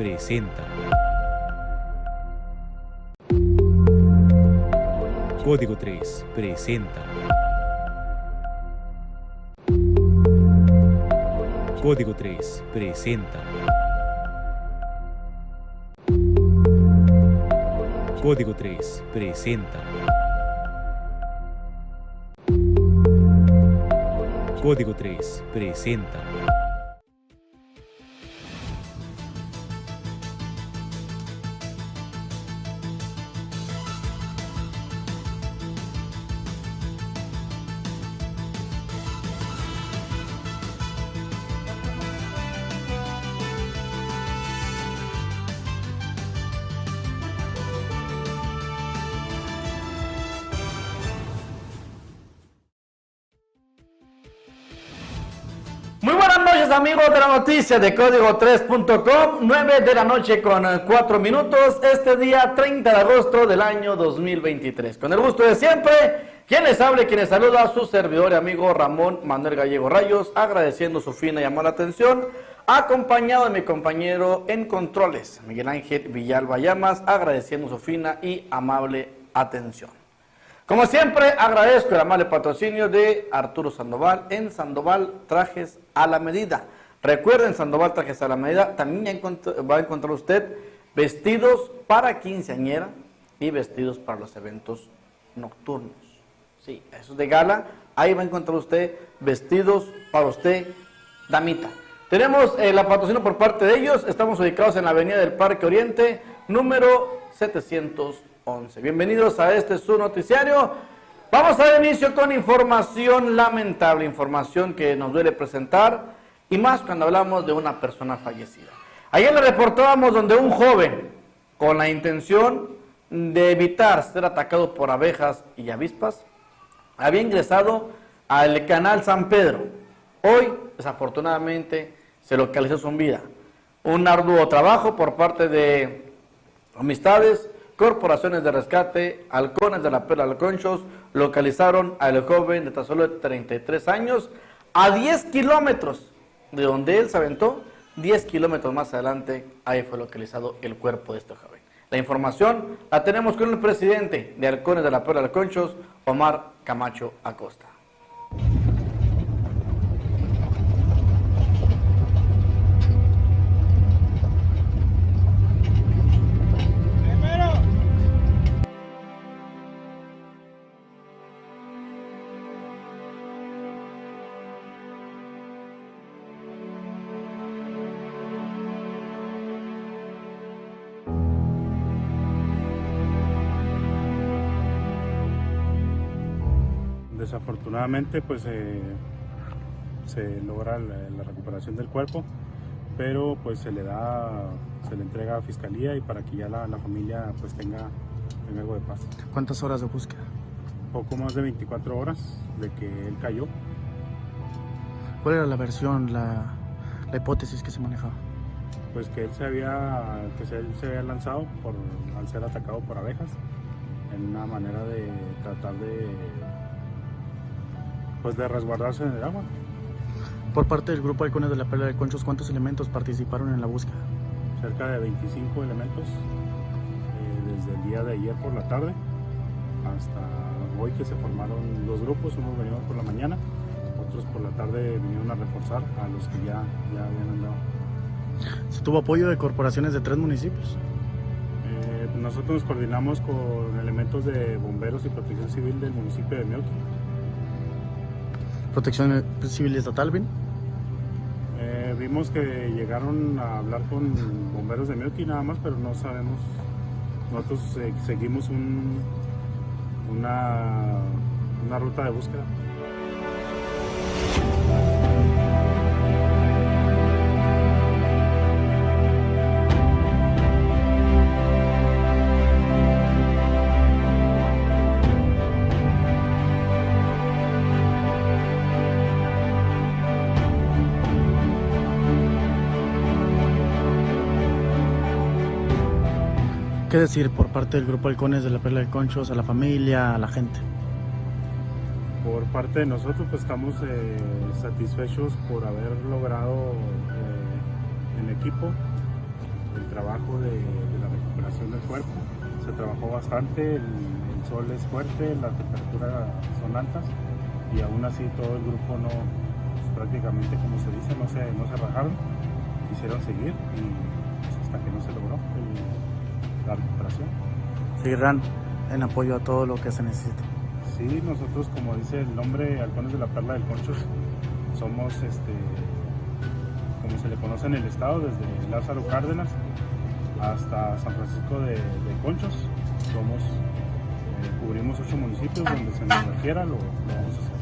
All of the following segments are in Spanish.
presenta. Código 3 presenta. Código 3 presenta. Código 3 presenta. Código 3 presenta. Muy buenas noches, amigos de la noticia de Código3.com, 9 de la noche con 4 minutos, este día 30 de agosto del año 2023. Con el gusto de siempre, quien les habla y quien les saluda, su servidor y amigo Ramón Manuel Gallego Rayos, agradeciendo su fina y amable atención, acompañado de mi compañero en controles, Miguel Ángel Villalba Llamas, agradeciendo su fina y amable atención. Como siempre, agradezco el amable patrocinio de Arturo Sandoval en Sandoval Trajes a la Medida. Recuerden, Sandoval Trajes a la Medida, también va a encontrar usted vestidos para quinceañera y vestidos para los eventos nocturnos. Sí, esos de gala, ahí va a encontrar usted vestidos para usted, damita. Tenemos la patrocinio por parte de ellos, estamos ubicados en la avenida del Parque Oriente, número 711. Bienvenidos a este su noticiario. Vamos a dar inicio con información lamentable, información que nos duele presentar, y más cuando hablamos de una persona fallecida. Ayer le reportábamos donde un joven, con la intención de evitar ser atacado por abejas y avispas, había ingresado al canal San Pedro. Hoy, desafortunadamente, se localizó sin vida. Un arduo trabajo por parte de amistades, corporaciones de rescate, halcones de la Perla de Conchos, localizaron al joven de tan solo 33 años a 10 kilómetros de donde él se aventó. 10 kilómetros más adelante, ahí fue localizado el cuerpo de este joven. La información la tenemos con el presidente de Halcones de la Perla de Conchos, Omar Camacho Acosta. Desafortunadamente pues se logra la recuperación del cuerpo, pero pues se le entrega a Fiscalía, y para que ya la familia pues tenga algo de paz. ¿Cuántas horas de búsqueda? Poco más de 24 horas de que él cayó. ¿Cuál era la versión, la hipótesis que se manejaba? Pues que él se había lanzado al ser atacado por abejas, en una manera de tratar de resguardarse en el agua. Por parte del grupo Halcones de la Perla de Conchos, ¿cuántos elementos participaron en la búsqueda? Cerca de 25 elementos, desde el día de ayer por la tarde hasta hoy, que se formaron dos grupos. Unos venían por la mañana, otros por la tarde vinieron a reforzar a los que ya habían andado. ¿Se tuvo apoyo de corporaciones de 3 municipios? Nosotros nos coordinamos con elementos de bomberos y protección civil del municipio de Meuqui. ¿Protección Civil Estatal, bien? Vimos que llegaron a hablar con bomberos de Meuqui nada más, pero no sabemos. Nosotros seguimos una ruta de búsqueda. ¿Qué decir por parte del grupo Halcones de la Perla de Conchos, a la familia, a la gente? Por parte de nosotros, pues estamos satisfechos por haber logrado en equipo el trabajo de la recuperación del cuerpo. Se trabajó bastante, el sol es fuerte, la temperatura son altas y aún así todo el grupo no, pues, prácticamente como se dice, no se rajaron, quisieron seguir y pues, hasta que no se logró la recuperación. Seguirán en apoyo a todo lo que se necesite. Sí, nosotros, como dice el nombre, Halcones de la Perla del Conchos, somos, como se le conoce en el estado, desde Lázaro Cárdenas hasta San Francisco de Conchos. Cubrimos 8 municipios, donde se nos requiera lo vamos a hacer.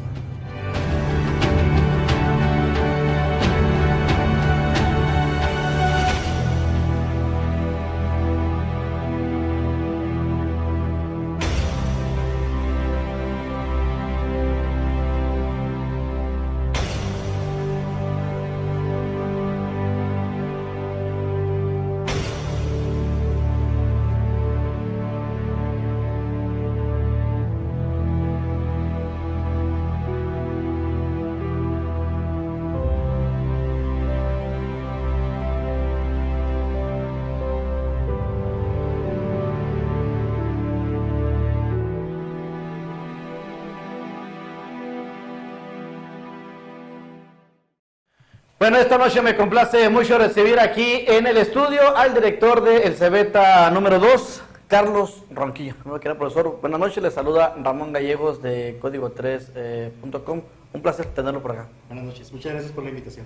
Bueno, esta noche me complace mucho recibir aquí en el estudio al director del Cebeta número 2, Carlos Ronquillo. Profesor, buenas noches, le saluda Ramón Gallegos de código3.com. Un placer tenerlo por acá. Buenas noches, muchas gracias por la invitación.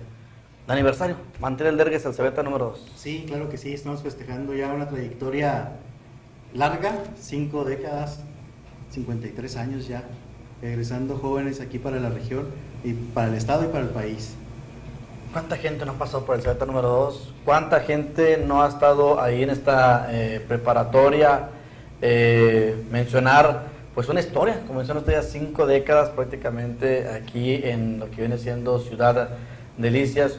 De aniversario, mantiene el Dergues el Cebeta número 2. Sí, claro que sí, estamos festejando ya una trayectoria larga, 5 décadas, 53 años ya, egresando jóvenes aquí para la región y para el estado y para el país. ¿Cuánta gente no ha pasado por el Cebeta número 2? ¿Cuánta gente no ha estado ahí en esta preparatoria? Mencionar pues una historia, como mencionó usted, ya 5 décadas prácticamente aquí en lo que viene siendo Ciudad Delicias.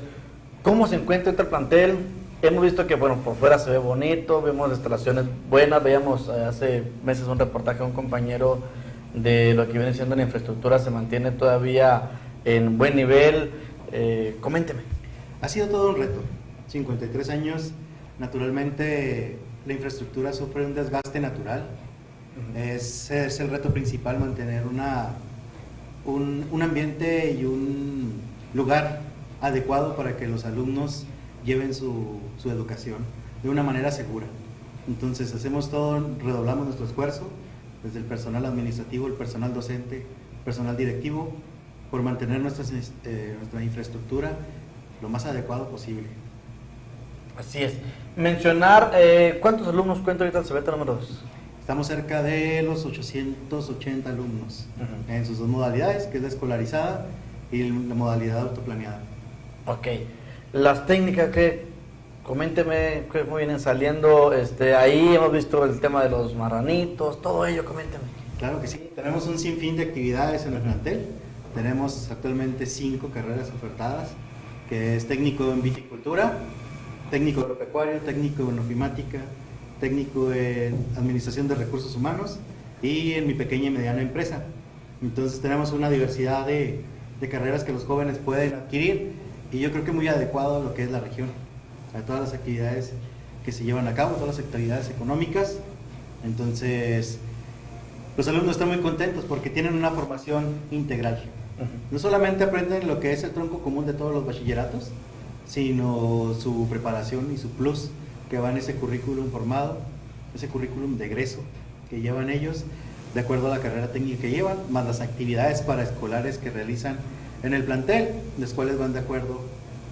¿Cómo se encuentra este plantel? Hemos visto que bueno, por fuera se ve bonito, vemos instalaciones buenas, veíamos hace meses un reportaje de un compañero de lo que viene siendo la infraestructura, se mantiene todavía en buen nivel. Coménteme. Ha sido todo un reto, 53 años, naturalmente la infraestructura sufre un desgaste natural, es el reto principal, mantener un ambiente y un lugar adecuado para que los alumnos lleven su educación de una manera segura. Entonces hacemos todo, redoblamos nuestro esfuerzo, desde el personal administrativo, el personal docente, personal directivo, por mantener nuestra infraestructura lo más adecuado posible. Así es. Mencionar, ¿cuántos alumnos cuenta ahorita el Cebeta número 2? Estamos cerca de los 880 alumnos en sus dos modalidades, que es la escolarizada y la modalidad autoplaneada. Ok. Las técnicas que, coménteme, que muy vienen saliendo, ahí hemos visto el tema de los marranitos, todo ello, coménteme. Claro que sí, tenemos un sinfín de actividades en el plantel. Tenemos actualmente 5 carreras ofertadas, que es técnico en viticultura, técnico agropecuario, técnico en ofimática, técnico en administración de recursos humanos y en mi pequeña y mediana empresa. Entonces tenemos una diversidad de carreras que los jóvenes pueden adquirir y yo creo que muy adecuado a lo que es la región, a todas las actividades que se llevan a cabo, todas las actividades económicas. Entonces los alumnos están muy contentos porque tienen una formación integral. No solamente aprenden lo que es el tronco común de todos los bachilleratos, sino su preparación y su plus que va en ese currículum formado, ese currículum de egreso que llevan ellos de acuerdo a la carrera técnica que llevan, más las actividades paraescolares que realizan en el plantel, las cuales van de acuerdo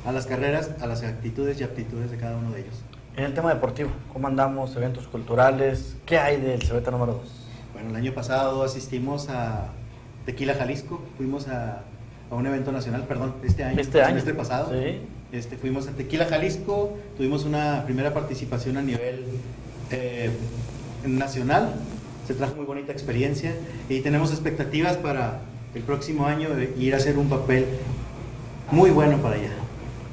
a las carreras, a las actitudes y aptitudes de cada uno de ellos. En el tema deportivo, ¿cómo andamos? Eventos culturales, ¿qué hay del Cebeta número 2? Bueno, el año pasado asistimos a Tequila Jalisco, fuimos a un evento nacional, perdón, este pasado, sí. Fuimos a Tequila Jalisco, tuvimos una primera participación a nivel nacional, se trajo muy bonita experiencia y tenemos expectativas para el próximo año ir a hacer un papel muy bueno para allá.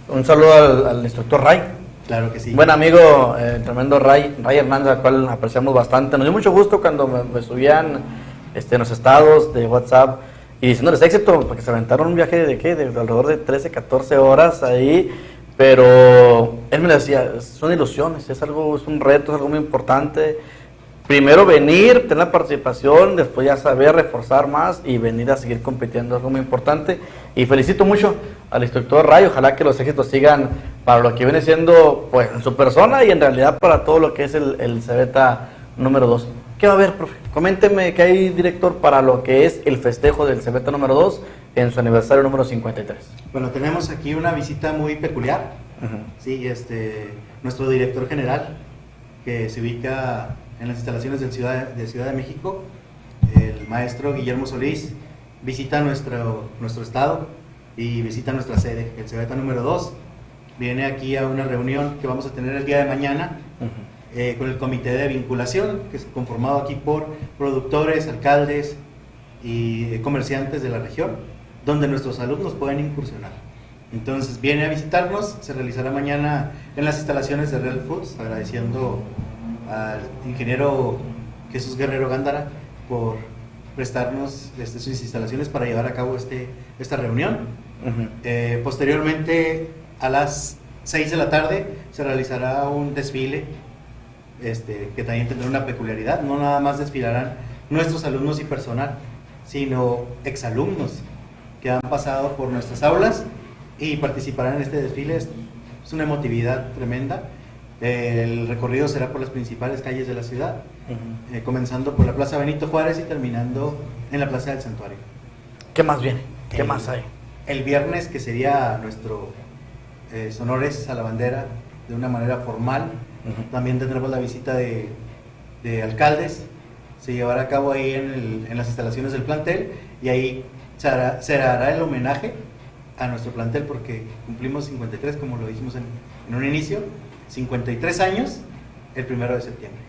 Un saludo al instructor Ray. Claro que sí. Buen amigo, tremendo Ray Hernández, al cual apreciamos bastante. Nos dio mucho gusto cuando me subían en los estados de WhatsApp y diciéndoles éxito, porque se aventaron un viaje de alrededor de 13, 14 horas ahí, pero él me decía, son ilusiones, es un reto, es algo muy importante. Primero venir, tener la participación, después ya saber reforzar más y venir a seguir compitiendo, es algo muy importante. Y felicito mucho al instructor Ray, ojalá que los éxitos sigan para lo que viene siendo pues en su persona y en realidad para todo lo que es el Cebeta número 2. ¿Qué va a haber, profe? Coménteme qué hay, director, para lo que es el festejo del Cebeta número 2 en su aniversario número 53. Bueno, tenemos aquí una visita muy peculiar. Sí, nuestro director general, que se ubica en las instalaciones de Ciudad de México, el maestro Guillermo Solís, visita nuestro estado y visita nuestra sede, el Cebeta número 2. Viene aquí a una reunión que vamos a tener el día de mañana con el comité de vinculación, que es conformado aquí por productores, alcaldes y comerciantes de la región, donde nuestros alumnos pueden incursionar. Entonces viene a visitarnos, se realizará mañana en las instalaciones de Real Foods, agradeciendo al ingeniero Jesús Guerrero Gándara por prestarnos sus instalaciones para llevar a cabo esta reunión. Posteriormente, a las 6 de la tarde, se realizará un desfile que también tendrá una peculiaridad. No nada más desfilarán nuestros alumnos y personal, sino exalumnos que han pasado por nuestras aulas y participarán en este desfile. Es una emotividad tremenda. El recorrido será por las principales calles de la ciudad, comenzando por la Plaza Benito Juárez y terminando en la Plaza del Santuario. ¿Qué más viene? ¿Qué más hay? El viernes, que sería nuestro honores a la bandera de una manera formal, también tendremos la visita de alcaldes. Se llevará a cabo ahí en las instalaciones del plantel y ahí se hará el homenaje a nuestro plantel porque cumplimos 53, como lo dijimos en un inicio, 53 años el 1 de septiembre.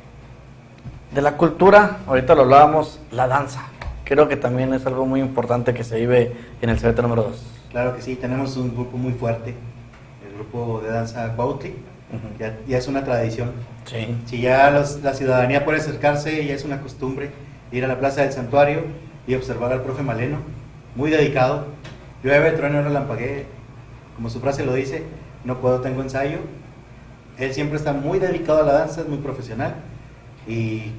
De la cultura, ahorita lo hablábamos, la danza. Creo que también es algo muy importante que se vive en el Cebeta número 2. Claro que sí, tenemos un grupo muy fuerte, el grupo de danza Cuautli, ya es una tradición. Sí. Si ya la ciudadanía puede acercarse, ya es una costumbre ir a la Plaza del Santuario y observar al profe Maleno, muy dedicado. Llueve, trueno, relampaguee, como su frase lo dice, no puedo, tengo ensayo. Él siempre está muy dedicado a la danza, es muy profesional y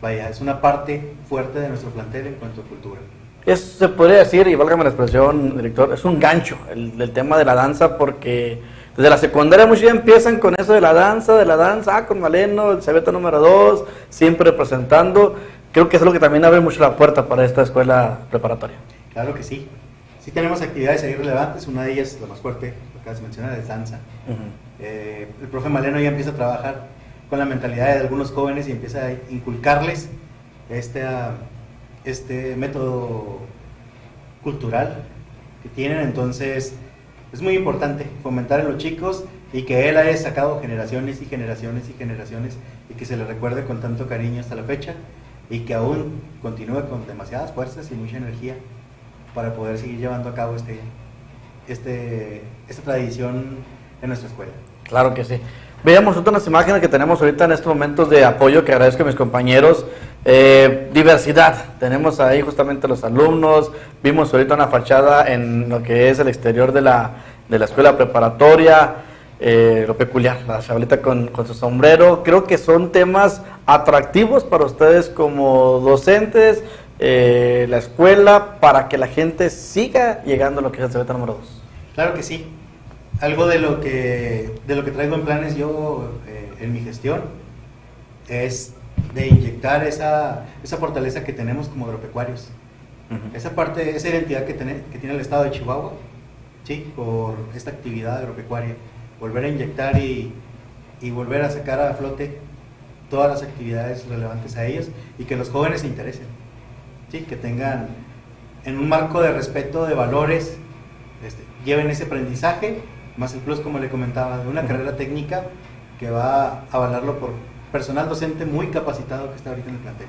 vaya, es una parte fuerte de nuestro plantel en cuanto a cultura. Se podría decir, y válgame la expresión, director, es un gancho el tema de la danza, porque desde la secundaria muchos ya empiezan con eso de la danza, con Maleno, el Cebeta número 2, siempre representando. Creo que es algo que también abre mucho la puerta para esta escuela preparatoria. Claro que sí. Sí tenemos actividades ahí relevantes, una de ellas, la más fuerte, lo acabas de mencionar, es danza. El profe Maleno ya empieza a trabajar con la mentalidad de algunos jóvenes y empieza a inculcarles este método cultural que tienen. Entonces es muy importante fomentar en los chicos y que él haya sacado generaciones y generaciones y generaciones y que se le recuerde con tanto cariño hasta la fecha y que aún continúe con demasiadas fuerzas y mucha energía para poder seguir llevando a cabo esta tradición en nuestra escuela. Claro que sí. Veamos otras imágenes que tenemos ahorita en estos momentos de apoyo, que agradezco a mis compañeros. Diversidad, tenemos ahí justamente los alumnos, vimos ahorita una fachada en lo que es el exterior de la escuela preparatoria, lo peculiar, la chavalita con su sombrero. Creo que son temas atractivos para ustedes como docentes, la escuela, para que la gente siga llegando a lo que es el Cebeta número 2. Claro que sí. Algo de lo que traigo en planes yo en mi gestión es de inyectar esa fortaleza que tenemos como agropecuarios. Esa identidad que tiene el estado de Chihuahua, ¿sí? Por esta actividad agropecuaria. Volver a inyectar y volver a sacar a flote todas las actividades relevantes a ellos y que los jóvenes se interesen, ¿sí? Que tengan en un marco de respeto, de valores, lleven ese aprendizaje, más el plus, como le comentaba, de una carrera técnica que va a avalarlo por personal docente muy capacitado que está ahorita en el plantel.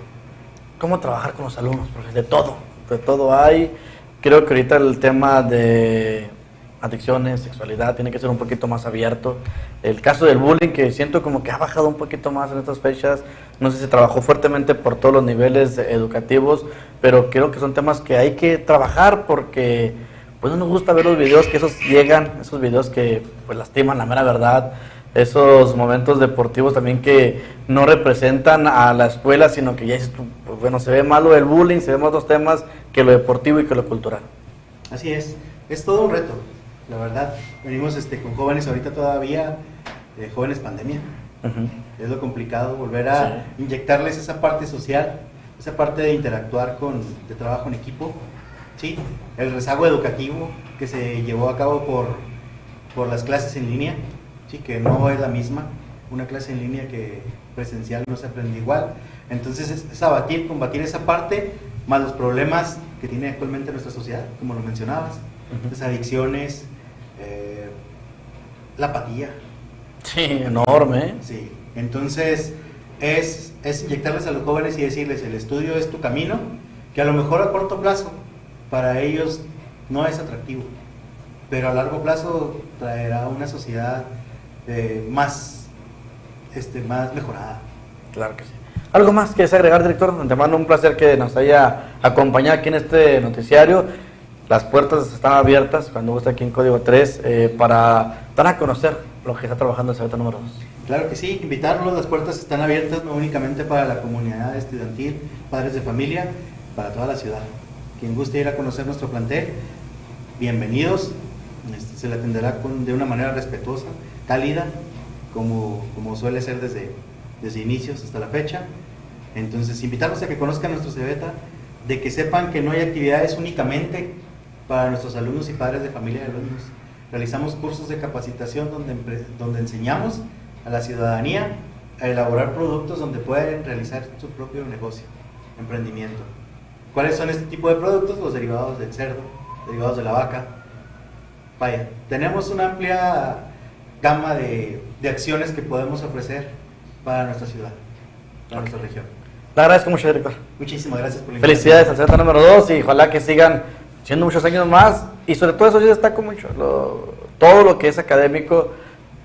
¿Cómo trabajar con los alumnos? Porque de todo hay. Creo que ahorita el tema de adicciones, sexualidad, tiene que ser un poquito más abierto. El caso del bullying, que siento como que ha bajado un poquito más en estas fechas, no sé si se trabajó fuertemente por todos los niveles educativos, pero creo que son temas que hay que trabajar porque pues no nos gusta ver los videos que esos llegan, esos videos que pues lastiman, la mera verdad, esos momentos deportivos también que no representan a la escuela, sino que ya pues bueno, se ve malo el bullying, se ven otros temas que lo deportivo y que lo cultural. Así es todo un reto, la verdad. Venimos con jóvenes ahorita todavía, jóvenes pandemia. Es lo complicado, volver a inyectarles esa parte social, esa parte de interactuar de trabajo en equipo, ¿sí? El rezago educativo que se llevó a cabo por las clases en línea, ¿sí? Que no es la misma, una clase en línea que presencial no se aprende igual. Entonces es combatir esa parte, más los problemas que tiene actualmente nuestra sociedad, como lo mencionabas, las adicciones, la apatía. Sí, enorme. Sí, entonces es inyectarles a los jóvenes y decirles, el estudio es tu camino, que a lo mejor a corto plazo para ellos no es atractivo, pero a largo plazo traerá una sociedad más mejorada. Claro que sí. ¿Algo más que agregar, director? Te mando un placer que nos haya acompañado aquí en este noticiario. Las puertas están abiertas cuando guste aquí en Código 3 para dar a conocer lo que está trabajando el Cebeta número 2. Claro que sí, invitarlos, las puertas están abiertas no únicamente para la comunidad estudiantil, padres de familia, para toda la ciudad. Quien guste ir a conocer nuestro plantel, bienvenidos, se le atenderá de una manera respetuosa, cálida, como suele ser desde inicios hasta la fecha. Entonces, invitarlos a que conozcan nuestro Cebeta, de que sepan que no hay actividades únicamente para nuestros alumnos y padres de familia y alumnos. Realizamos cursos de capacitación donde enseñamos a la ciudadanía a elaborar productos donde pueden realizar su propio negocio, emprendimiento. ¿Cuáles son este tipo de productos? Los derivados del cerdo, derivados de la vaca. Vaya, tenemos una amplia gama de acciones que podemos ofrecer para nuestra ciudad, para nuestra región. Le agradezco mucho, director. Muchísimas gracias por la Felicidades al Cebeta número 2 y ojalá que sigan siendo muchos años más, y sobre todo eso sí destaco mucho, todo lo que es académico,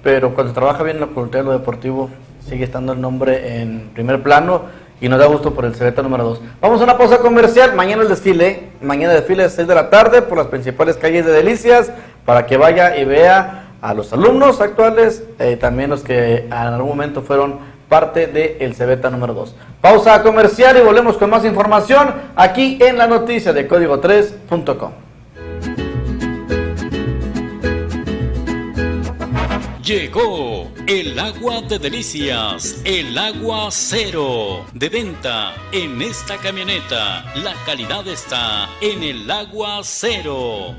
pero cuando se trabaja bien en lo cultural, lo deportivo, sigue estando el nombre en primer plano y nos da gusto por el Cebeta número 2. Vamos a una pausa comercial, mañana el desfile, mañana el desfile a las 6 de la tarde por las principales calles de Delicias, para que vaya y vea a los alumnos actuales, también los que en algún momento fueron parte del Cebeta número 2. Pausa comercial y volvemos con más información aquí en la noticia de Código3.com. Llegó el agua de Delicias, el agua cero, de venta en esta camioneta. La calidad está en el agua cero.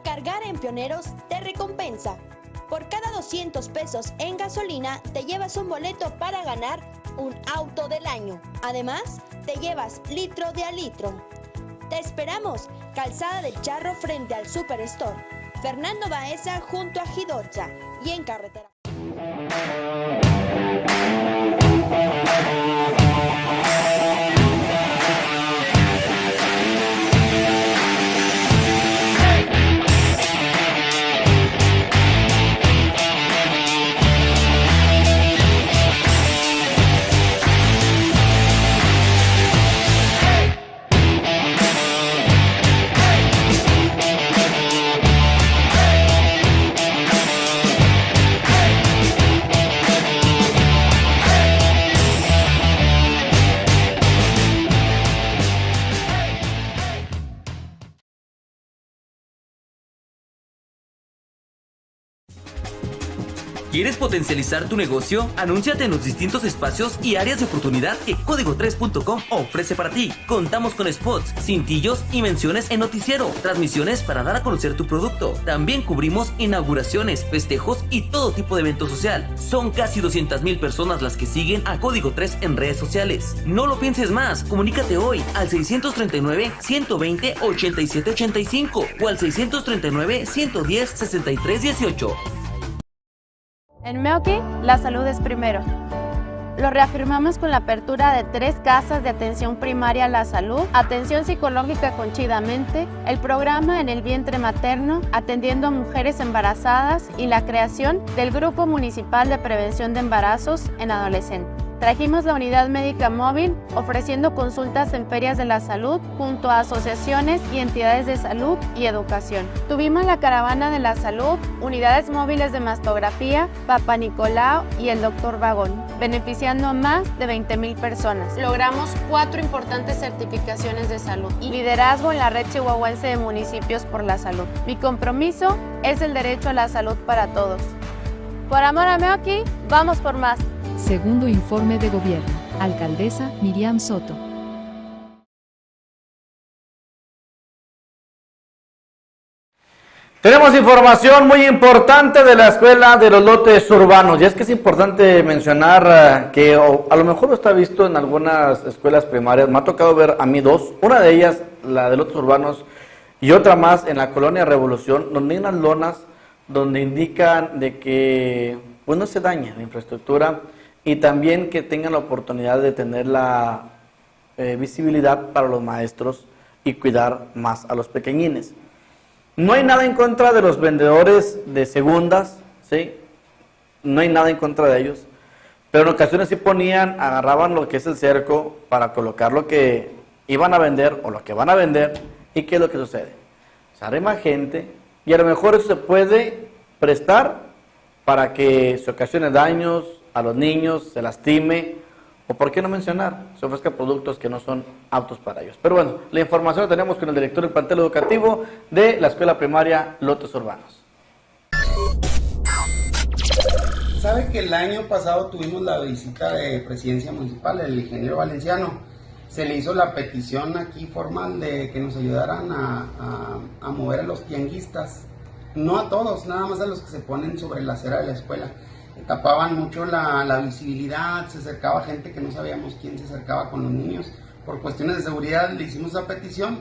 Cargar en Pioneros te recompensa. Por cada 200 pesos en gasolina te llevas un boleto para ganar un auto del año. Además, te llevas litro de a litro. Te esperamos, Calzada del Charro frente al Superstore, Fernando Baeza junto a Gidorza y en carretera. ¿Quieres potencializar tu negocio? Anúnciate en los distintos espacios y áreas de oportunidad que Código3.com ofrece para ti. Contamos con spots, cintillos y menciones en noticiero, transmisiones para dar a conocer tu producto. También cubrimos inauguraciones, festejos y todo tipo de evento social. Son casi 200,000 personas las que siguen a Código 3 en redes sociales. No lo pienses más, comunícate hoy al 639-120-8785 o al 639-110-6318. En Meoki, la salud es primero. Lo reafirmamos con la apertura de 3 casas de atención primaria a la salud, atención psicológica con Chidamente, el programa En el vientre materno, atendiendo a mujeres embarazadas y la creación del Grupo Municipal de Prevención de Embarazos en Adolescentes. Trajimos la unidad médica móvil, ofreciendo consultas en ferias de la salud junto a asociaciones y entidades de salud y educación. Tuvimos la caravana de la salud, unidades móviles de mastografía, Papa Nicolau y el Dr. Vagón, beneficiando a más de 20,000 personas. Logramos 4 importantes certificaciones de salud y liderazgo en la red chihuahuense de municipios por la salud. Mi compromiso es el derecho a la salud para todos. Por amor a Meoqui, vamos por más. Segundo informe de gobierno. Alcaldesa Miriam Soto. Tenemos información muy importante de la escuela de los lotes urbanos. Y es que es importante mencionar que a lo mejor lo está visto en algunas escuelas primarias. Me ha tocado ver a mí 2. Una de ellas, la de lotes urbanos, y otra más en la colonia Revolución, donde hay unas lonas donde indican de que pues, no se daña la infraestructura y también que tengan la oportunidad de tener la visibilidad para los maestros y cuidar más a los pequeñines. No hay nada en contra de los vendedores de segundas, ¿sí? No hay nada en contra de ellos, pero en ocasiones sí agarraban lo que es el cerco para colocar lo que iban a vender o lo que van a vender. ¿Y qué es lo que sucede? Se arrima gente y a lo mejor eso se puede prestar para que se ocasione daños a los niños, se lastime, o por qué no mencionar, se ofrezcan productos que no son aptos para ellos. Pero bueno, la información la tenemos con el director del plantel educativo de la escuela primaria Lotes Urbanos. Sabe que el año pasado tuvimos la visita de presidencia municipal, el ingeniero Valenciano. Se le hizo la petición aquí formal de que nos ayudaran a mover a los tianguistas. No a todos, nada más a los que se ponen sobre la acera de la escuela. Tapaban mucho la visibilidad, se acercaba gente que no sabíamos quién se acercaba con los niños. Por cuestiones de seguridad le hicimos la petición,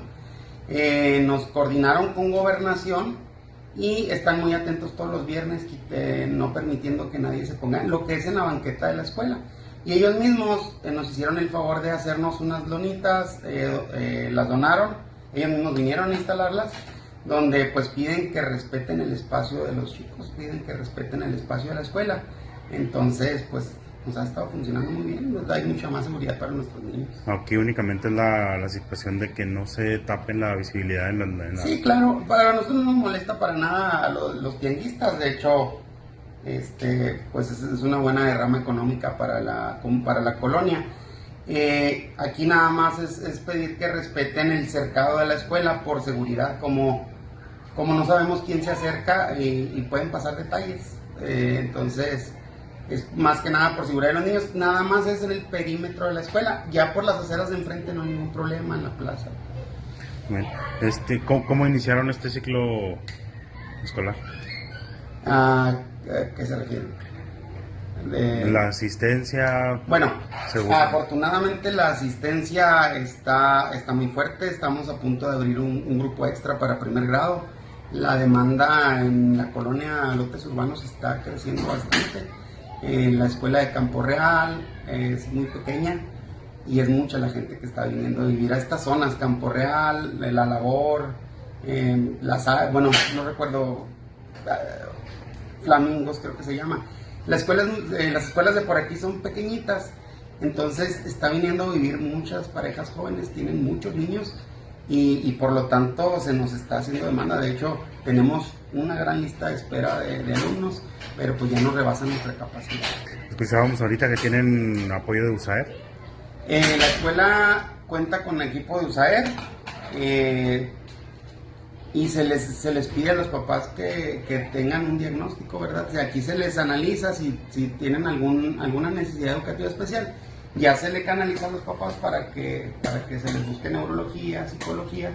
nos coordinaron con Gobernación y están muy atentos todos los viernes, no permitiendo que nadie se ponga en lo que es en la banqueta de la escuela. Y ellos mismos nos hicieron el favor de hacernos unas lonitas, las donaron, ellos mismos vinieron a instalarlas, donde pues piden que respeten el espacio de los chicos, piden que respeten el espacio de la escuela. Entonces pues nos ha estado funcionando muy bien, hay mucha más seguridad para nuestros niños. Aquí únicamente es la situación de que no se tapen la visibilidad en la... Sí, claro, para nosotros no nos molesta para nada a los tianguistas, de hecho pues es una buena derrama económica para la colonia. Aquí nada más es pedir que respeten el cercado de la escuela por seguridad, como no sabemos quién se acerca y pueden pasar detalles, entonces es más que nada por seguridad de los niños, nada más es en el perímetro de la escuela, ya por las aceras de enfrente no hay ningún problema en la plaza. Bueno, ¿cómo iniciaron este ciclo escolar? ¿A qué se refiere? La asistencia... Bueno, afortunadamente la asistencia está muy fuerte, estamos a punto de abrir un grupo extra para primer grado. La demanda en la colonia Lotes Urbanos está creciendo bastante. La escuela de Campo Real es muy pequeña y es mucha la gente que está viniendo a vivir a estas zonas, Campo Real, La Labor, no recuerdo, Flamingos creo que se llama. Las escuelas de por aquí son pequeñitas, entonces está viniendo a vivir muchas parejas jóvenes, tienen muchos niños y por lo tanto se nos está haciendo demanda. De hecho, tenemos una gran lista de espera de alumnos, pero pues ya nos rebasan nuestra capacidad. Escuchábamos ahorita que tienen apoyo de USAER. La escuela cuenta con equipo de USAER y se les pide a los papás que tengan un diagnóstico, ¿verdad? O sea, aquí se les analiza si tienen alguna necesidad educativa especial. Ya se le canaliza a los papás para que se les busque neurología, psicología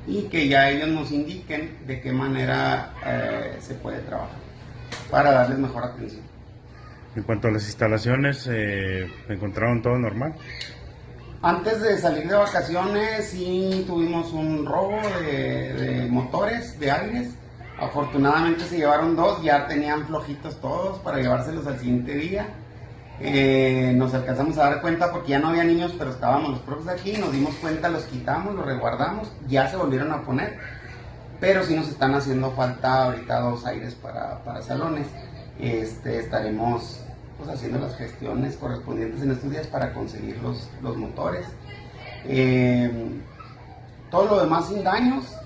y que ya ellos nos indiquen de qué manera se puede trabajar para darles mejor atención. En cuanto a las instalaciones, ¿encontraron todo normal? Antes de salir de vacaciones sí tuvimos un robo de motores, de aires. Afortunadamente se llevaron 2, ya tenían flojitos todos para llevárselos al siguiente día. Nos alcanzamos a dar cuenta porque ya no había niños, pero estábamos los profes aquí, nos dimos cuenta, los quitamos, los resguardamos, ya se volvieron a poner, pero sí nos están haciendo falta ahorita 2 aires para salones. Estaremos pues haciendo las gestiones correspondientes en estos días para conseguir los motores. Todo lo demás sin daños.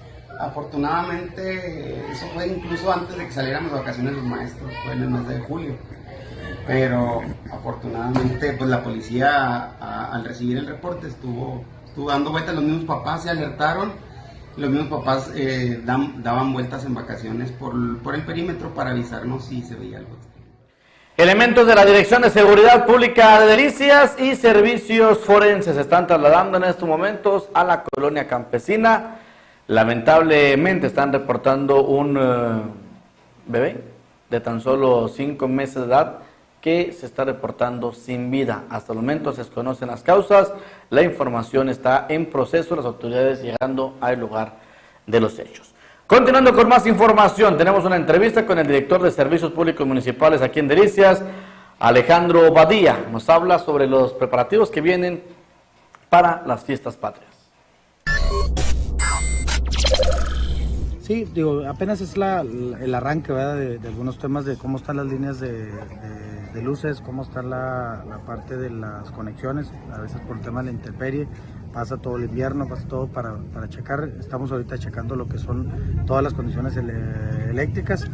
Afortunadamente, eso fue incluso antes de que saliéramos de vacaciones los maestros, fue en el mes de julio. Pero afortunadamente, pues la policía al recibir el reporte estuvo dando vueltas, los mismos papás se alertaron, los mismos papás daban vueltas en vacaciones por el perímetro para avisarnos si se veía algo. Elementos de la Dirección de Seguridad Pública de Delicias y Servicios Forenses se están trasladando en estos momentos a la colonia campesina. Lamentablemente están reportando un bebé de tan solo 5 meses de edad que se está reportando sin vida. Hasta el momento se desconocen las causas, la información está en proceso, las autoridades llegando al lugar de los hechos. Continuando con más información, tenemos una entrevista con el director de Servicios Públicos Municipales aquí en Delicias, Alejandro Badía. Nos habla sobre los preparativos que vienen para las fiestas patrias. Sí, digo, apenas es el arranque, ¿verdad? De algunos temas de cómo están las líneas de luces, cómo está la parte de las conexiones, a veces por el tema de la intemperie, pasa todo el invierno, pasa todo para checar. Estamos ahorita checando lo que son todas las condiciones eléctricas.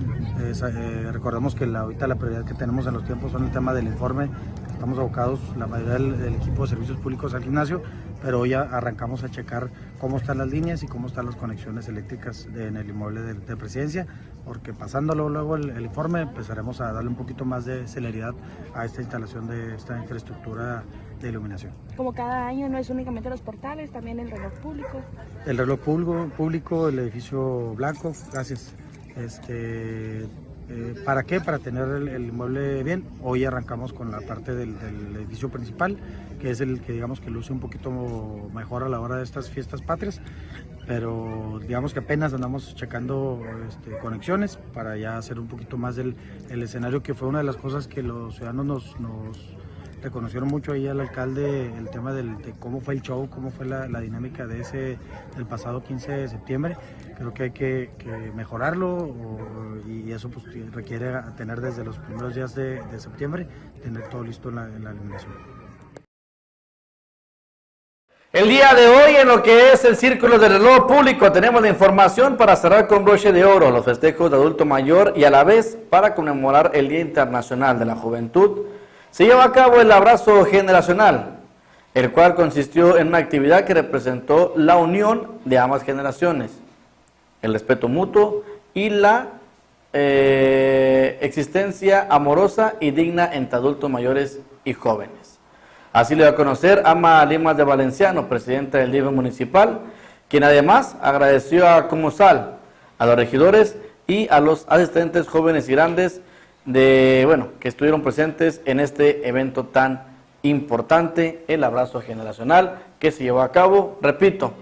Recordemos que ahorita la prioridad que tenemos en los tiempos son el tema del informe. Estamos abocados, la mayoría del equipo de servicios públicos al gimnasio, pero hoy ya arrancamos a checar cómo están las líneas y cómo están las conexiones eléctricas en el inmueble de Presidencia, porque pasándolo luego el informe empezaremos a darle un poquito más de celeridad a esta instalación de esta infraestructura de iluminación. Como cada año, no es únicamente los portales, también el reloj público. El reloj público, el edificio blanco, gracias. ¿Para qué? Para tener el inmueble bien. Hoy arrancamos con la parte del edificio principal, que es el que digamos que luce un poquito mejor a la hora de estas fiestas patrias, pero digamos que apenas andamos checando conexiones para ya hacer un poquito más el escenario, que fue una de las cosas que los ciudadanos nos reconocieron mucho ahí al alcalde, el tema de cómo fue el show, cómo fue la dinámica del pasado 15 de septiembre. Creo que hay que mejorarlo y eso pues requiere tener desde los primeros días de septiembre, tener todo listo en la iluminación. El día de hoy, en lo que es el Círculo del Reloj Público, tenemos la información para cerrar con broche de oro los festejos de adulto mayor y a la vez para conmemorar el Día Internacional de la Juventud. Se lleva a cabo el abrazo generacional, el cual consistió en una actividad que representó la unión de ambas generaciones, el respeto mutuo y la existencia amorosa y digna entre adultos mayores y jóvenes. Así lo dio a conocer Ama Limas de Valenciano, presidenta del DIF municipal, quien además agradeció a Comosal, a los regidores y a los asistentes jóvenes y grandes que estuvieron presentes en este evento tan importante, el abrazo generacional que se llevó a cabo, repito,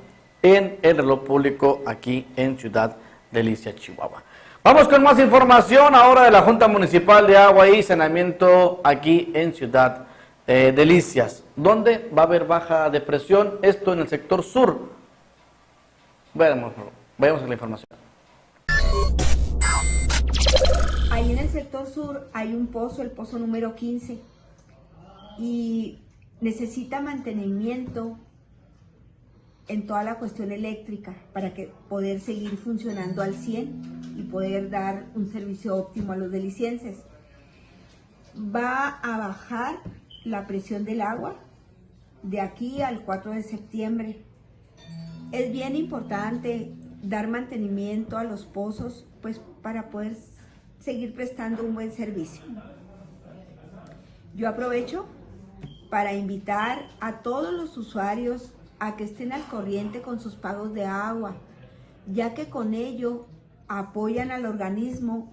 en el reloj público aquí en Ciudad Delicias, Chihuahua. Vamos con más información ahora de la Junta Municipal de Agua y Saneamiento aquí en Ciudad Delicias, donde va a haber baja de presión, esto en el sector sur. Vayamos a la información. Ahí en el sector sur hay un pozo, el pozo número 15, y necesita mantenimiento en toda la cuestión eléctrica para poder seguir funcionando al 100 y poder dar un servicio óptimo a los delicienses. Va a bajar la presión del agua de aquí al 4 de septiembre. Es bien importante dar mantenimiento a los pozos, pues para poder seguir prestando un buen servicio. Yo aprovecho para invitar a todos los usuarios a que estén al corriente con sus pagos de agua, ya que con ello apoyan al organismo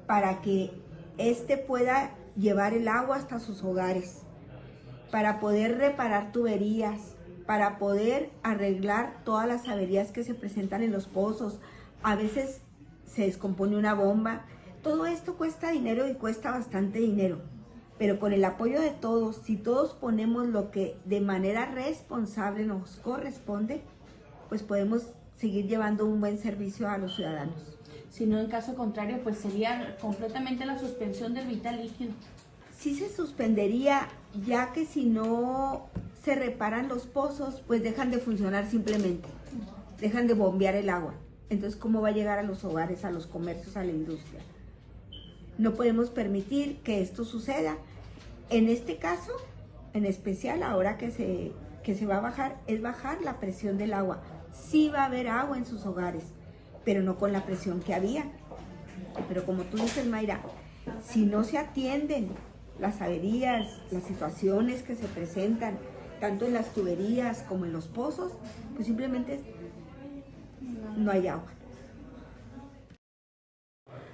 para que éste pueda llevar el agua hasta sus hogares, para poder reparar tuberías, para poder arreglar todas las averías que se presentan en los pozos. A veces se descompone una bomba. Todo esto cuesta dinero y cuesta bastante dinero. pero con el apoyo de todos, si todos ponemos lo que de manera responsable nos corresponde, pues podemos seguir llevando un buen servicio a los ciudadanos. Si no, en caso contrario, pues sería completamente la suspensión del vital líquido. Sí se suspendería, ya que si no se reparan los pozos, pues dejan de funcionar simplemente, dejan de bombear el agua. Entonces, ¿cómo va a llegar a los hogares, a los comercios, a la industria? No podemos permitir que esto suceda. En este caso, en especial, ahora que se va a bajar, es bajar la presión del agua. Sí va a haber agua en sus hogares, pero no con la presión que había. Pero como tú dices, Mayra, si no se atienden las averías, las situaciones que se presentan, tanto en las tuberías como en los pozos, pues simplemente no hay agua.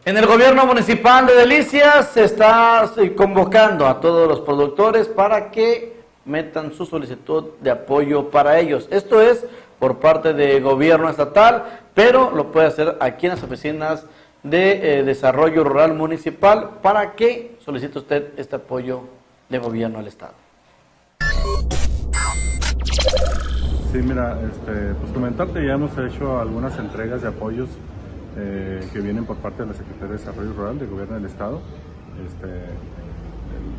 En el gobierno municipal de Delicias se está convocando a todos los productores para que metan su solicitud de apoyo para ellos. Esto es por parte del gobierno estatal, pero lo puede hacer aquí en las oficinas de desarrollo rural municipal para que solicite usted este apoyo de gobierno al estado. Sí, mira, pues comentarte, ya hemos hecho algunas entregas de apoyos que vienen por parte de la Secretaría de Desarrollo Rural del Gobierno del Estado,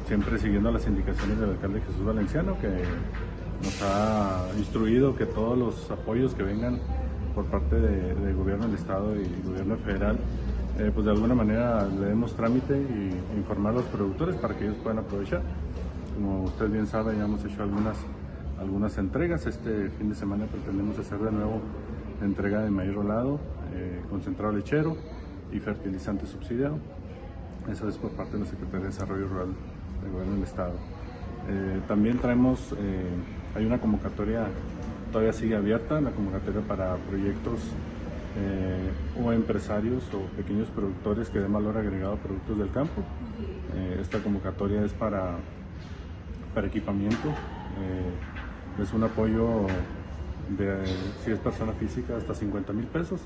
siempre siguiendo las indicaciones del alcalde Jesús Valenciano, que nos ha instruido que todos los apoyos que vengan por parte del Gobierno del Estado y el Gobierno federal, pues de alguna manera le demos trámite y informar a los productores para que ellos puedan aprovechar. Como usted bien sabe, ya hemos hecho algunas entregas. Este fin de semana pretendemos hacer de nuevo la entrega de maíz rolado, concentrado lechero y fertilizante subsidiado. Eso es por parte de la Secretaría de Desarrollo Rural del Gobierno del Estado. También traemos, hay una convocatoria, todavía sigue abierta, la convocatoria para proyectos o empresarios o pequeños productores que den valor agregado a productos del campo. Esta convocatoria es para equipamiento. Es un apoyo si es persona física, hasta 50,000 pesos.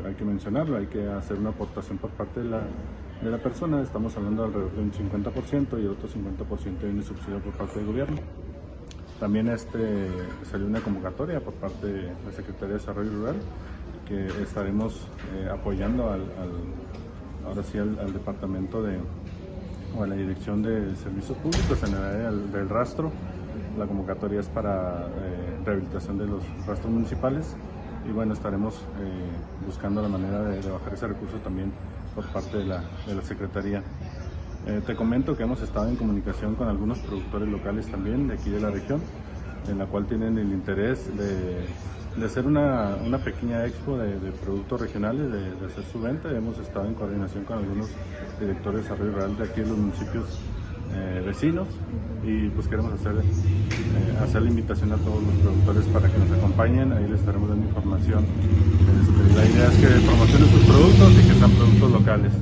Hay que mencionarlo, hay que hacer una aportación por parte de la persona. Estamos hablando alrededor de un 50% y el otro 50% viene subsidiado por parte del gobierno. También salió una convocatoria por parte de la Secretaría de Desarrollo Rural, que estaremos apoyando ahora sí al departamento o a la Dirección de Servicios Públicos en el área del rastro. La convocatoria es para rehabilitación de los rastros municipales y bueno, estaremos buscando la manera de bajar ese recurso también por parte de la Secretaría. Te comento que hemos estado en comunicación con algunos productores locales también de aquí de la región, en la cual tienen el interés de hacer una pequeña expo de productos regionales, de hacer su venta. Hemos estado en coordinación con algunos directores de desarrollo rural de aquí en los municipios vecinos y pues queremos hacer la invitación a todos los productores para que nos acompañen. Ahí les estaremos dando información. La idea es que promocionen sus productos y que sean productos locales.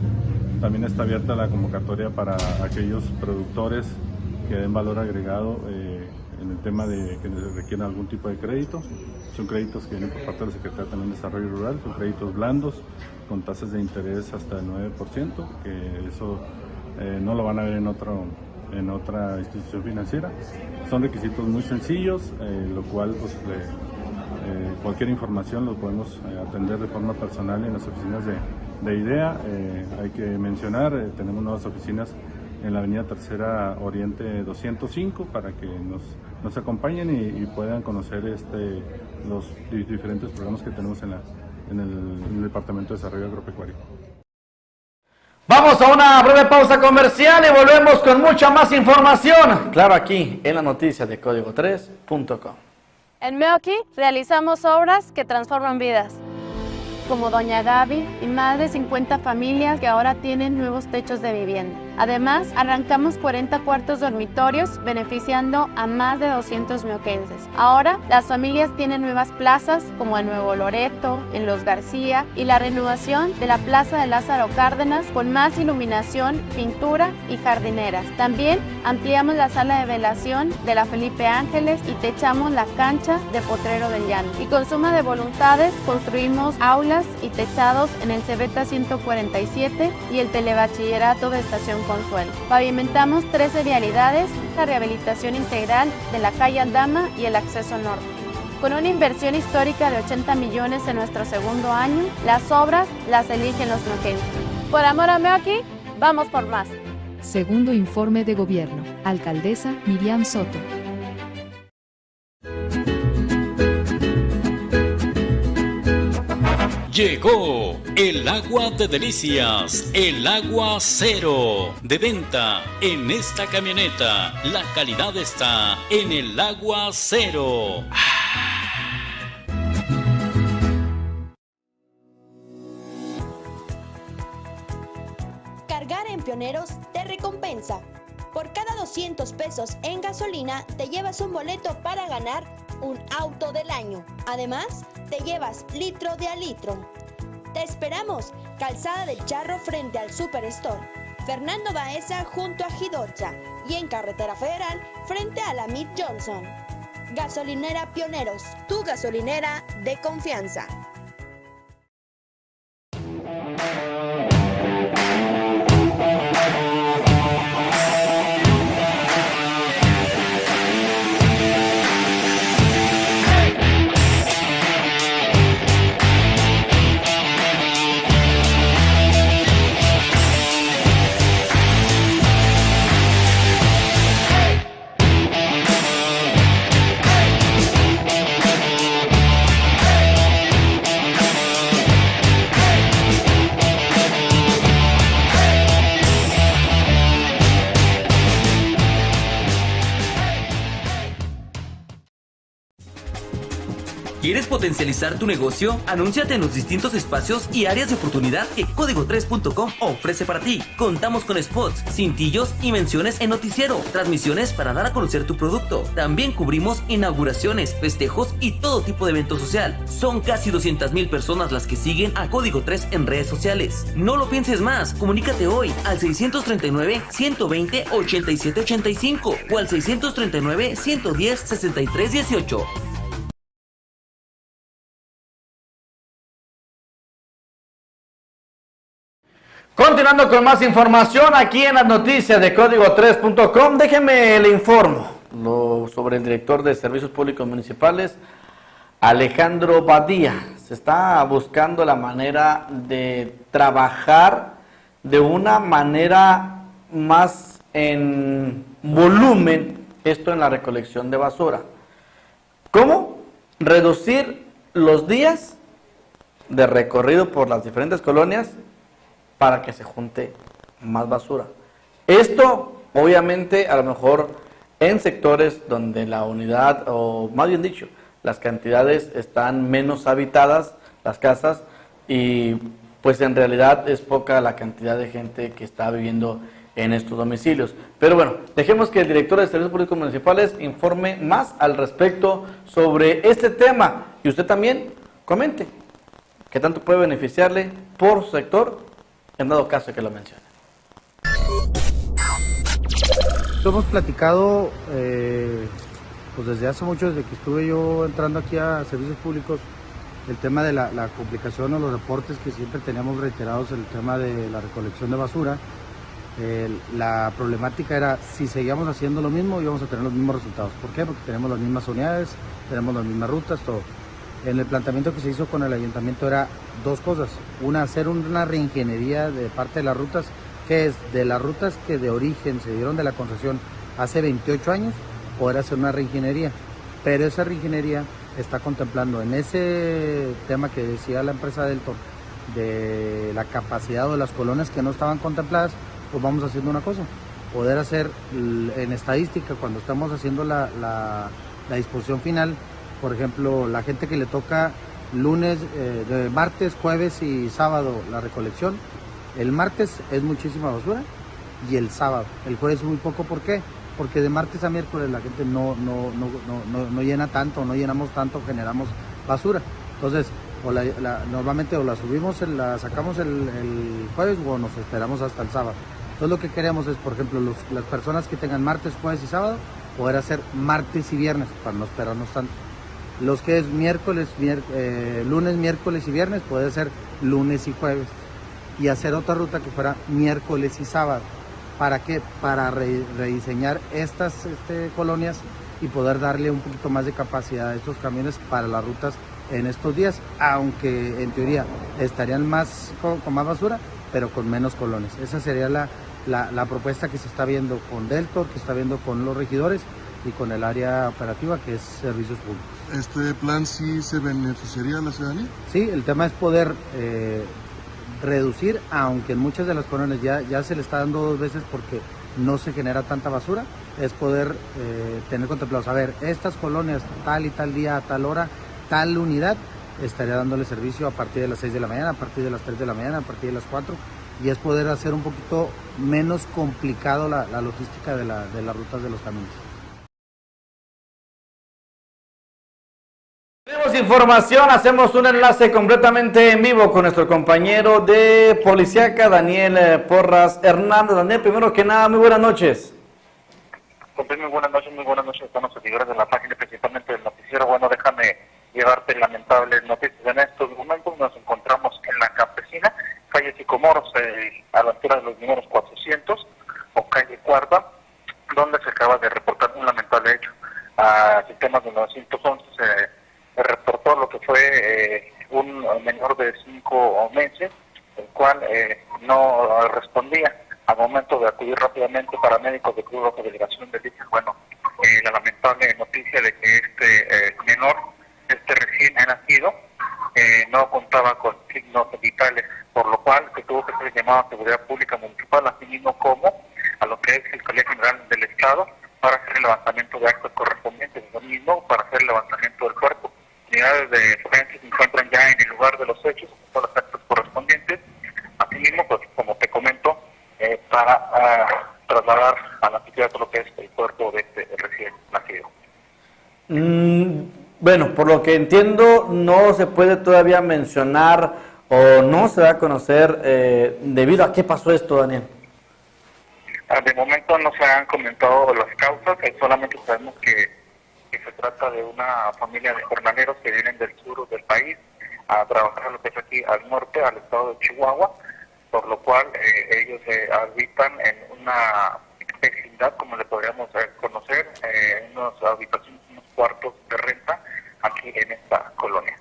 También está abierta la convocatoria para aquellos productores que den valor agregado en el tema de que requieran algún tipo de crédito. Son créditos que vienen por parte de la Secretaría también de Desarrollo Rural, son créditos blandos con tasas de interés hasta el 9%, que eso no lo van a ver en otra institución financiera. Son requisitos muy sencillos, lo cual pues, cualquier información lo podemos atender de forma personal en las oficinas de IDEA. Hay que mencionar, tenemos nuevas oficinas en la avenida Tercera Oriente 205 para que nos acompañen y puedan conocer los diferentes programas que tenemos en el Departamento de Desarrollo Agropecuario. Vamos a una breve pausa comercial y volvemos con mucha más información, claro, aquí en la noticia de código3.com. En Meoqui realizamos obras que transforman vidas, como Doña Gaby y más de 50 familias que ahora tienen nuevos techos de vivienda. Además, arrancamos 40 cuartos dormitorios, beneficiando a más de 200 meoquenses. Ahora, las familias tienen nuevas plazas, como en Nuevo Loreto, en Los García, y la renovación de la Plaza de Lázaro Cárdenas, con más iluminación, pintura y jardineras. También ampliamos la sala de velación de la Felipe Ángeles y techamos la cancha de Potrero del Llano. Y con suma de voluntades, construimos aulas y techados en el Cebeta 147 y el Telebachillerato de Estación Consuelo. Pavimentamos 13 vialidades, la rehabilitación integral de la calle Aldama y el acceso norte. Con una inversión histórica de 80 millones en nuestro segundo año, las obras las eligen los mequenses. Por amor a Meoqui, vamos por más. Segundo informe de gobierno. Alcaldesa Miriam Soto. Llegó el agua de delicias, el agua cero, de venta en esta camioneta. La calidad está en el agua cero. Cargar en Pioneros te recompensa. Por cada 200 pesos en gasolina te llevas un boleto para ganar un auto del año. Además, te llevas litro de a litro. Te esperamos, Calzada del Charro frente al Superstore, Fernando Baeza junto a Gidorcha y en Carretera Federal frente a la Mid Johnson. Gasolinera Pioneros, tu gasolinera de confianza. ¿Quieres potencializar tu negocio? Anúnciate en los distintos espacios y áreas de oportunidad que Código3.com ofrece para ti. Contamos con spots, cintillos y menciones en noticiero, transmisiones para dar a conocer tu producto. También cubrimos inauguraciones, festejos y todo tipo de evento social. Son casi 200,000 personas las que siguen a Código 3 en redes sociales. No lo pienses más, comunícate hoy al 639-120-8785 o al 639-110-6318. Continuando con más información aquí en las noticias de Código3.com, déjenme le informo sobre el director de Servicios Públicos Municipales, Alejandro Badía. Se está buscando la manera de trabajar de una manera más en volumen, esto en la recolección de basura. ¿Cómo? Reducir los días de recorrido por las diferentes colonias para que se junte más basura. Esto, obviamente, a lo mejor en sectores donde la unidad, o más bien dicho, las cantidades están menos habitadas, las casas, y pues en realidad es poca la cantidad de gente que está viviendo en estos domicilios. Pero bueno, dejemos que el director de Servicios Públicos Municipales informe más al respecto sobre este tema, y usted también comente qué tanto puede beneficiarle por su sector, en dado caso que lo mencione. Hemos platicado pues desde hace mucho, desde que estuve yo entrando aquí a servicios públicos, el tema de la complicación o los reportes que siempre teníamos reiterados, el tema de la recolección de basura. La problemática era, si seguíamos haciendo lo mismo, íbamos a tener los mismos resultados. ¿Por qué? Porque tenemos las mismas unidades, tenemos las mismas rutas, todo. En el planteamiento que se hizo con el ayuntamiento era dos cosas. Una, hacer una reingeniería de parte de las rutas, que es de las rutas que de origen se dieron de la concesión hace 28 años, poder hacer una reingeniería. Pero esa reingeniería está contemplando en ese tema que decía la empresa Delton, de la capacidad de las colonias que no estaban contempladas, pues vamos haciendo una cosa, poder hacer en estadística, cuando estamos haciendo la disposición final, por ejemplo, la gente que le toca lunes, de martes, jueves y sábado la recolección, el martes es muchísima basura y el sábado, el jueves muy poco. ¿Por qué? Porque de martes a miércoles la gente no llena tanto, no llenamos tanto, generamos basura. Entonces, normalmente o la subimos, la sacamos el jueves o nos esperamos hasta el sábado. Entonces lo que queremos es, por ejemplo, las personas que tengan martes, jueves y sábado, poder hacer martes y viernes para no esperarnos tanto. Los que es lunes, miércoles y viernes, puede ser lunes y jueves. Y hacer otra ruta que fuera miércoles y sábado. ¿Para qué? Para rediseñar estas colonias y poder darle un poquito más de capacidad a estos camiones para las rutas en estos días, aunque en teoría estarían más con más basura, pero con menos colonias. Esa sería la propuesta que se está viendo con Deltor, que se está viendo con los regidores y con el área operativa, que es Servicios Públicos. ¿Este plan sí se beneficiaría a la ciudadanía? Sí, el tema es poder reducir, aunque en muchas de las colonias ya se le está dando 2 veces porque no se genera tanta basura, es poder tener contemplados, a ver, estas colonias tal y tal día, a tal hora, tal unidad, estaría dándole servicio a partir de las 6 de la mañana, a partir de las 3 de la mañana, a partir de las 4, y es poder hacer un poquito menos complicado la logística de las rutas de los camiones. Tenemos información, hacemos un enlace completamente en vivo con nuestro compañero de Policíaca, Daniel Porras Hernández. Daniel, primero que nada, muy buenas noches. Muy buenas noches a todos los seguidores de la página, principalmente del noticiero. Bueno, déjame llevarte lamentables noticias. En estos momentos nos encontramos en la Campesina, calle Sicomoros, a la altura de los números 400, o calle Cuarta, donde se acaba de reportar un lamentable hecho. A sistemas de 911 se reportó lo que fue un menor de 5 meses, el cual no respondía. Al momento de acudir rápidamente paramédicos de Cruz Roja Delegación de Licia, bueno, la lamentable noticia de que este menor, recién nacido, no contaba con signos vitales, por lo cual se tuvo que ser llamado a Seguridad Pública Municipal, así mismo como a lo que es Fiscalía General del Estado, para hacer el levantamiento de actos correspondientes, lo mismo para hacer el levantamiento del cuerpo. Unidades de forenses se encuentran ya en el lugar de los hechos, con los actos correspondientes, así mismo, pues como te comento, para trasladar a la ciudad lo que es el cuerpo de este recién nacido. Bueno, por lo que entiendo, no se puede todavía mencionar o no se va a conocer debido a qué pasó esto, Daniel. De momento no se han comentado las causas, solamente sabemos que se trata de una familia de jornaleros que vienen del sur del país a trabajar lo que es aquí al norte, al estado de Chihuahua, por lo cual ellos habitan en una vecindad, como le podríamos conocer, unas habitaciones, unos cuartos de renta aquí en esta colonia.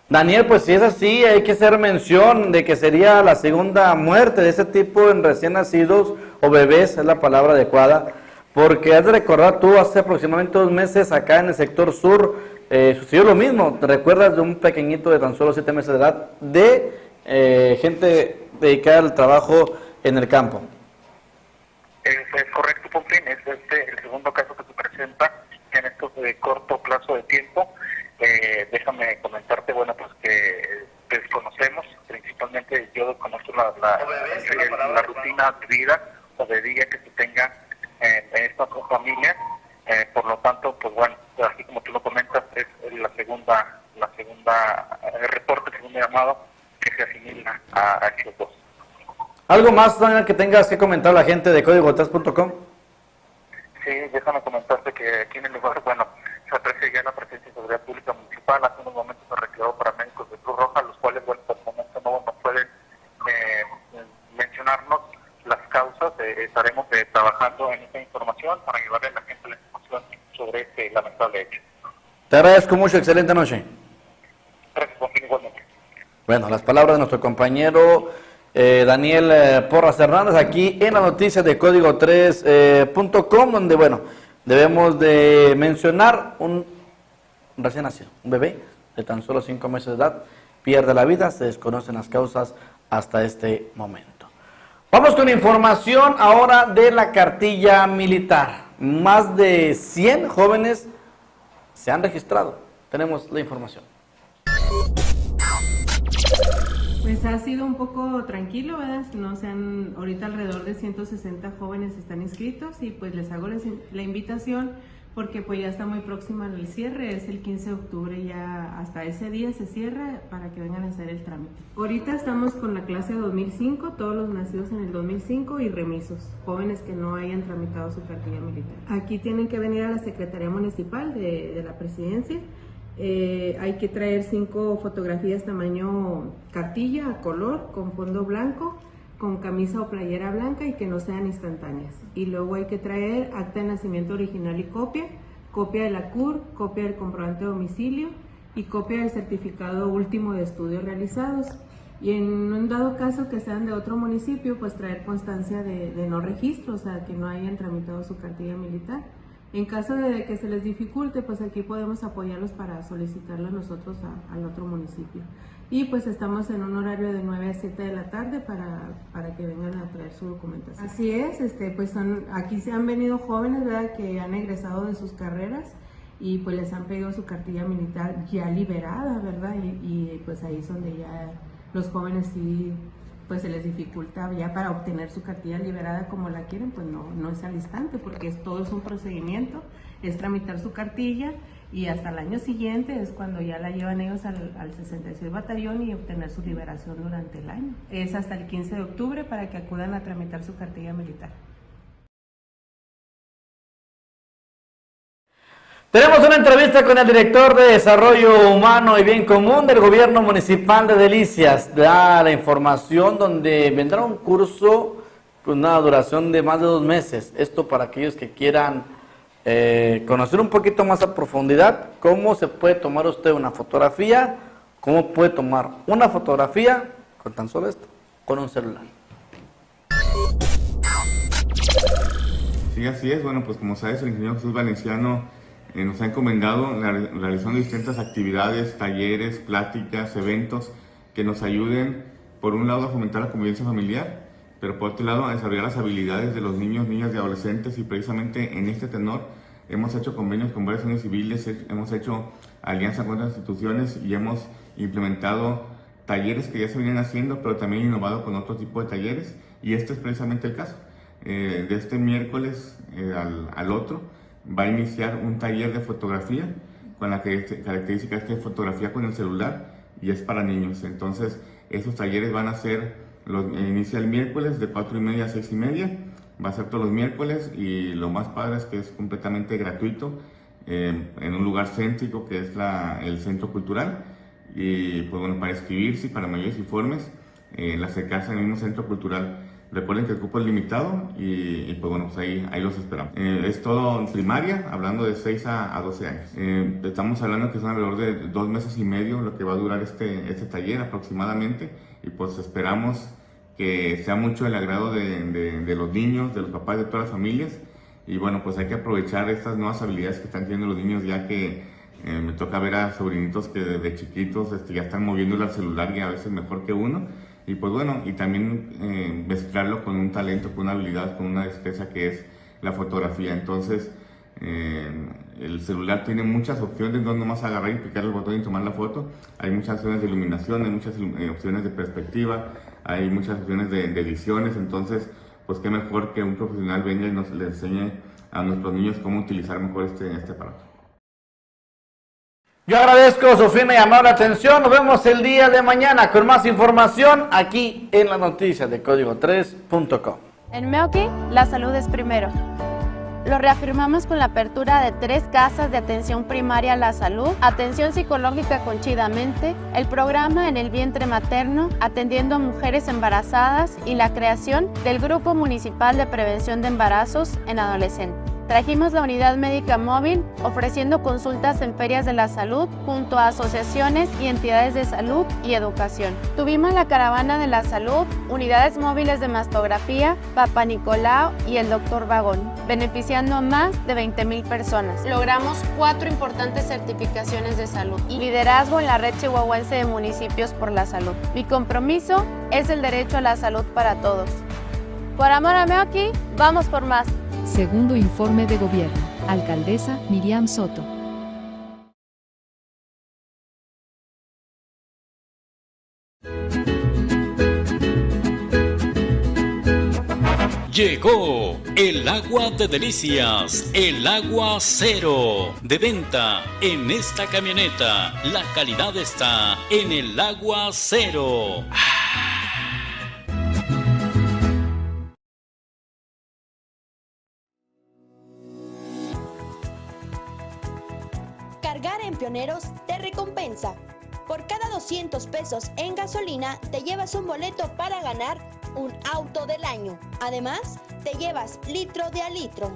Daniel, pues si es así, hay que hacer mención de que sería la segunda muerte de ese tipo en recién nacidos o bebés, es la palabra adecuada, porque has de recordar tú, hace aproximadamente 2 meses acá en el sector sur, sucedió lo mismo. ¿Te recuerdas de un pequeñito de tan solo 7 meses de edad de gente dedicada al trabajo en el campo? Es correcto, Pontín, es el segundo caso que se presenta en estos de corto plazo de tiempo. Déjame comentarte, bueno, pues que desconocemos, principalmente yo desconozco la rutina de vida o de día que se tenga en estas dos familias, por lo tanto, pues bueno, así como tú lo comentas, es la segunda reporte, el segundo llamado que se asimila a estos dos. ¿Algo más, Daniel, que tengas que comentar a la gente de código3.com? Sí, déjame comentarte que aquí en el lugar, bueno, se aprecia ya la presencia de Seguridad Pública Municipal. Hace unos momentos se requirió paramédicos de Cruz Roja, los cuales, bueno, por el momento no pueden mencionarnos las causas. Estaremos trabajando en esta información para llevarle a la gente la información sobre este lamentable hecho. Te agradezco mucho, excelente noche. Gracias, Joaquín, igualmente. Bueno, las palabras de nuestro compañero Daniel Porras Hernández aquí en la noticia de código3.com, donde, bueno, debemos de mencionar un recién nacido, un bebé de tan solo 5 meses de edad, pierde la vida, se desconocen las causas hasta este momento. Vamos con información ahora de la cartilla militar. Más de 100 jóvenes se han registrado. Tenemos la información. Pues ha sido un poco tranquilo, ¿verdad? No sean, ahorita alrededor de 160 jóvenes están inscritos y pues les hago la invitación porque pues ya está muy próxima el cierre, es el 15 de octubre, ya hasta ese día se cierra para que vengan a hacer el trámite. Ahorita estamos con la clase 2005, todos los nacidos en el 2005 y remisos, jóvenes que no hayan tramitado su cartilla militar. Aquí tienen que venir a la Secretaría Municipal de la Presidencia. Hay que traer 5 fotografías tamaño cartilla a color con fondo blanco, con camisa o playera blanca y que no sean instantáneas. Y luego hay que traer acta de nacimiento original y copia de la CUR, copia del comprobante de domicilio y copia del certificado último de estudios realizados. Y en un dado caso que sean de otro municipio, pues traer constancia de no registro, o sea, que no hayan tramitado su cartilla militar. En caso de que se les dificulte, pues aquí podemos apoyarlos para solicitarlo nosotros al otro municipio. Y pues estamos en un horario de 9 a 7 de la tarde para que vengan a traer su documentación. Así es, pues aquí se han venido jóvenes, ¿verdad?, que han egresado de sus carreras y pues les han pedido su cartilla militar ya liberada, ¿verdad? Y pues ahí es donde ya los jóvenes sí, pues se les dificulta ya para obtener su cartilla liberada como la quieren, pues no es al instante, porque todo es un procedimiento, es tramitar su cartilla y hasta el año siguiente es cuando ya la llevan ellos al 66 Batallón y obtener su liberación durante el año. Es hasta el 15 de octubre para que acudan a tramitar su cartilla militar. Tenemos una entrevista con el director de Desarrollo Humano y Bien Común del Gobierno Municipal de Delicias. Da la información donde vendrá un curso con una duración de más de 2 meses. Esto para aquellos que quieran conocer un poquito más a profundidad cómo se puede tomar usted una fotografía, cómo puede tomar una fotografía con tan solo esto, con un celular. Sí, así es. Bueno, pues como sabes, el ingeniero Jesús Valenciano nos ha encomendado realizando distintas actividades, talleres, pláticas, eventos que nos ayuden, por un lado, a fomentar la convivencia familiar, pero por otro lado, a desarrollar las habilidades de los niños, niñas y adolescentes. Y precisamente en este tenor hemos hecho convenios con varias uniones civiles, hemos hecho alianzas con otras instituciones y hemos implementado talleres que ya se vienen haciendo, pero también innovado con otro tipo de talleres, y este es precisamente el caso. De este miércoles al otro va a iniciar un taller de fotografía con la característica de fotografía con el celular, y es para niños. Entonces esos talleres van a ser, inicia el miércoles de 4:30 a 6:30, va a ser todos los miércoles, y lo más padre es que es completamente gratuito en un lugar céntrico que es el Centro Cultural. Y pues bueno, para inscribirse y para mayores informes, acercarse al mismo Centro Cultural. Recuerden que el cupo es limitado y pues bueno, pues ahí los esperamos. Es todo en primaria, hablando de 6 a 12 años. Estamos hablando que son alrededor de 2 meses y medio lo que va a durar este taller aproximadamente, y pues esperamos que sea mucho el agrado de los niños, de los papás, de todas las familias. Y bueno, pues hay que aprovechar estas nuevas habilidades que están teniendo los niños, ya que me toca ver a sobrinitos que desde chiquitos ya están moviéndole al celular, y a veces mejor que uno. Y pues bueno, y también mezclarlo con un talento, con una habilidad, con una destreza que es la fotografía. Entonces, el celular tiene muchas opciones, no nomás agarrar y picar el botón y tomar la foto. Hay muchas opciones de iluminación, hay muchas opciones de perspectiva, hay muchas opciones de ediciones. Entonces, pues qué mejor que un profesional venga y le enseñe a nuestros niños cómo utilizar mejor este aparato. Yo agradezco su firme y amable atención. Nos vemos el día de mañana con más información aquí en las noticias de Código3.com. En Meoqui, la salud es primero. Lo reafirmamos con la apertura de 3 casas de atención primaria a la salud, atención psicológica con Chidamente, el programa en el vientre materno, atendiendo a mujeres embarazadas, y la creación del Grupo Municipal de Prevención de Embarazos en Adolescentes. Trajimos la unidad médica móvil, ofreciendo consultas en ferias de la salud junto a asociaciones y entidades de salud y educación. Tuvimos la caravana de la salud, unidades móviles de mastografía, Papa Nicolau y el Dr. Vagón, beneficiando a más de 20,000 personas. Logramos 4 importantes certificaciones de salud y liderazgo en la red chihuahuense de municipios por la salud. Mi compromiso es el derecho a la salud para todos. Por amor a Meoqui, vamos por más. Segundo informe de gobierno. Alcaldesa Miriam Soto. Llegó el agua de Delicias, el agua cero, de venta en esta camioneta. La calidad está en el agua cero. Cargar en Pioneros te recompensa. Por cada 200 pesos en gasolina te llevas un boleto para ganar un auto del año. Además, te llevas litro de a litro.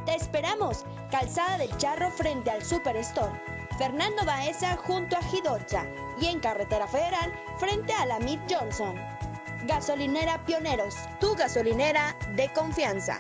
Te esperamos, Calzada del Charro frente al Superstore, Fernando Baeza junto a Gidocha y en Carretera Federal frente a la Mead Johnson. Gasolinera Pioneros, tu gasolinera de confianza.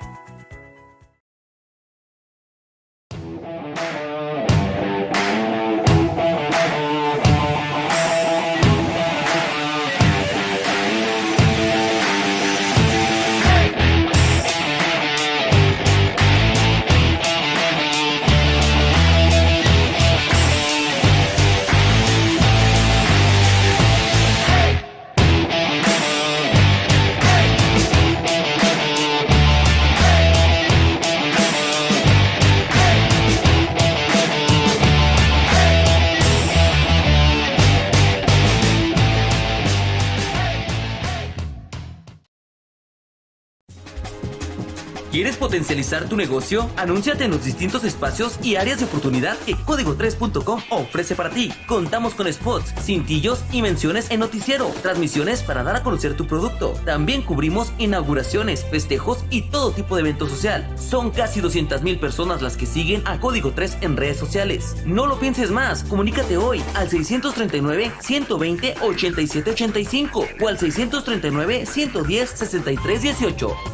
¿Quieres potencializar tu negocio? Anúnciate en los distintos espacios y áreas de oportunidad que Código3.com ofrece para ti. Contamos con spots, cintillos y menciones en noticiero, transmisiones para dar a conocer tu producto. También cubrimos inauguraciones, festejos y todo tipo de evento social. Son casi 200,000 personas las que siguen a Código 3 en redes sociales. No lo pienses más, comunícate hoy al 639-120-8785 o al 639-110-6318.